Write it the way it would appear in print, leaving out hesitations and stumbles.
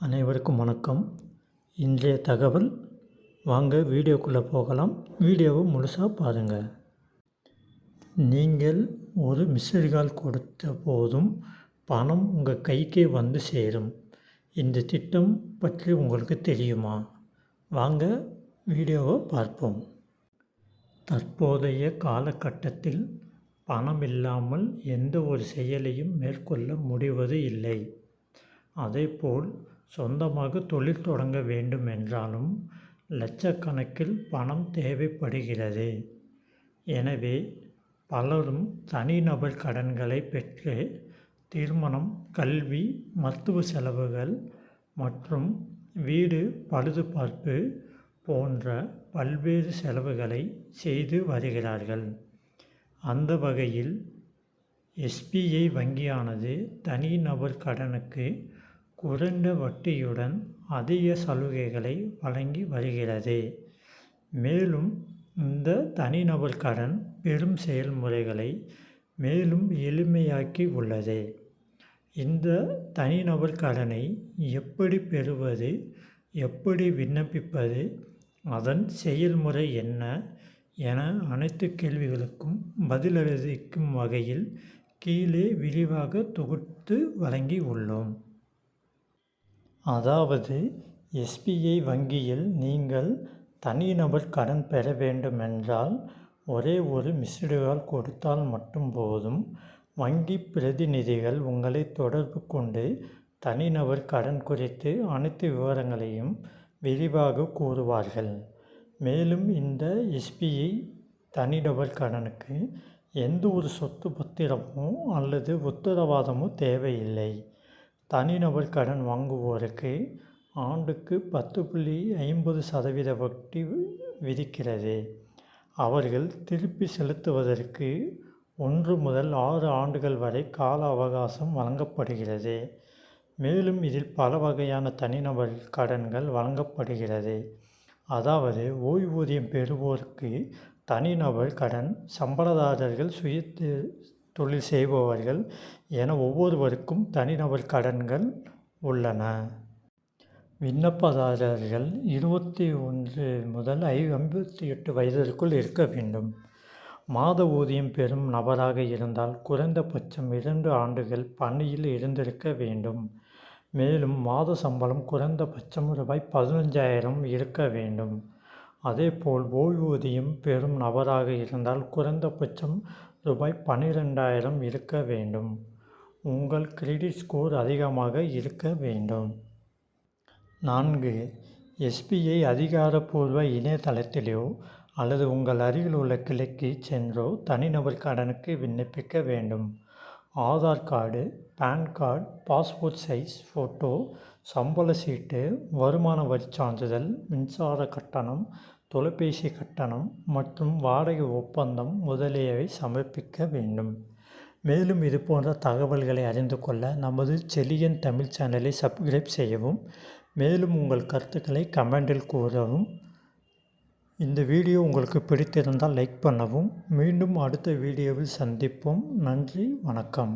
அனைவருக்கும் வணக்கம். இன்றைய தகவல், வாங்க வீடியோக்குள்ளே போகலாம். வீடியோவை முழுசாக பாருங்கள். நீங்கள் ஒரு மிஸ்டு கால் கொடுத்த போதும் பணம் உங்கள் கைக்கே வந்து சேரும். இந்த திட்டம் பற்றி உங்களுக்கு தெரியுமா? வாங்க வீடியோவை பார்ப்போம். தற்போதைய காலகட்டத்தில் பணம் இல்லாமல் எந்த ஒரு செயலையும் மேற்கொள்ள முடிவது இல்லை. அதேபோல் சொந்தமாக தொழில் தொடங்க வேண்டும் என்றாலும் லட்சக்கணக்கில் பணம் தேவைப்படுகிறது. எனவே பலரும் தனிநபர் கடன்களை பெற்று திருமணம், கல்வி, மருத்துவ செலவுகள் மற்றும் வீடு பழுதுபார்ப்பு போன்ற பல்வேறு செலவுகளை செய்து வருகிறார்கள். அந்த வகையில் எஸ்பிஐ வங்கியானது தனிநபர் கடனுக்கு குறைந்த வட்டியுடன் அதிக சலுகைகளை வழங்கி வருகிறது. மேலும் இந்த தனிநபர் கடன் பெறும் செயல்முறைகளை மேலும் எளிமையாக்கி உள்ளது. இந்த தனிநபர் கடனை எப்படி பெறுவது, எப்படி விண்ணப்பிப்பது, அதன் செயல்முறை என்ன என அனைத்து கேள்விகளுக்கும் பதிலளிக்கும் வகையில் கீழே விரிவாக தொகுத்து வழங்கி உள்ளோம். அதாவது எஸ்பிஐ வங்கியில் நீங்கள் தனிநபர் கடன் பெற வேண்டுமென்றால் ஒரே ஒரு மிஸ்டு கால் கொடுத்தால் மட்டும் போதும். வங்கி பிரதிநிதிகள் உங்களை தொடர்பு கொண்டு தனிநபர் கடன் குறித்து அனைத்து விவரங்களையும் விரிவாக கூறுவார்கள். மேலும் இந்த எஸ்பிஐ தனிநபர் கடனுக்கு எந்த ஒரு சொத்து பத்திரமோ அல்லது உத்தரவாதமோ தேவையில்லை. தனிநபர் கடன் வாங்குவோருக்கு ஆண்டுக்கு 10.50% வட்டி விதிக்கிறது. அவர்கள் திருப்பி செலுத்துவதற்கு 1 முதல் 6 ஆண்டுகள் வரை கால அவகாசம் வழங்கப்படுகிறது. மேலும் இதில் பல வகையான தனிநபர் கடன்கள் வழங்கப்படுகிறது. அதாவது ஓய்வூதியம் பெறுவோருக்கு தனிநபர் கடன், சம்பளதாரர்கள், சுய தொழில் செய்பவர்கள் என ஒவ்வொருவருக்கும் தனிநபர் கடன்கள் உள்ளன. விண்ணப்பதாரர்கள் 21 முதல் 58 வயதிற்குள் இருக்க வேண்டும். மாத ஊதியம் பெறும் நபராக இருந்தால் குறைந்தபட்சம் 2 ஆண்டுகள் பணியில் இருந்திருக்க வேண்டும். மேலும் மாத சம்பளம் குறைந்தபட்சம் ரூபாய் 15,000 இருக்க வேண்டும். அதேபோல் ஓய்வூதியம் பெறும் நபராக இருந்தால் குறைந்தபட்சம் ரூபாய் 12,000 இருக்க வேண்டும். உங்கள் கிரெடிட் ஸ்கோர் அதிகமாக இருக்க வேண்டும். 4. எஸ்பிஐ அதிகாரப்பூர்வ இணையதளத்திலோ அல்லது உங்கள் அருகில் உள்ள கிளைக்கு சென்றோ தனிநபர் கடனுக்கு விண்ணப்பிக்க வேண்டும். Aadhaar card, PAN card, passport size photo, சம்பள சீட்டு, வருமான வரி சான்றிதழ், மின்சார கட்டணம், தொலைபேசி கட்டணம் மற்றும் வாடகை ஒப்பந்தம் முதலியவை சமர்ப்பிக்க வேண்டும். மேலும் இது போன்ற தகவல்களை அறிந்து கொள்ள நமது செலியன் தமிழ் சேனலை சப்ஸ்கிரைப் செய்யவும். மேலும் உங்கள் கருத்துக்களை கமெண்டில் கூறவும். இந்த வீடியோ உங்களுக்கு பிடித்திருந்தால் லைக் பண்ணவும். மீண்டும் அடுத்த வீடியோவில் சந்திப்போம். நன்றி, வணக்கம்.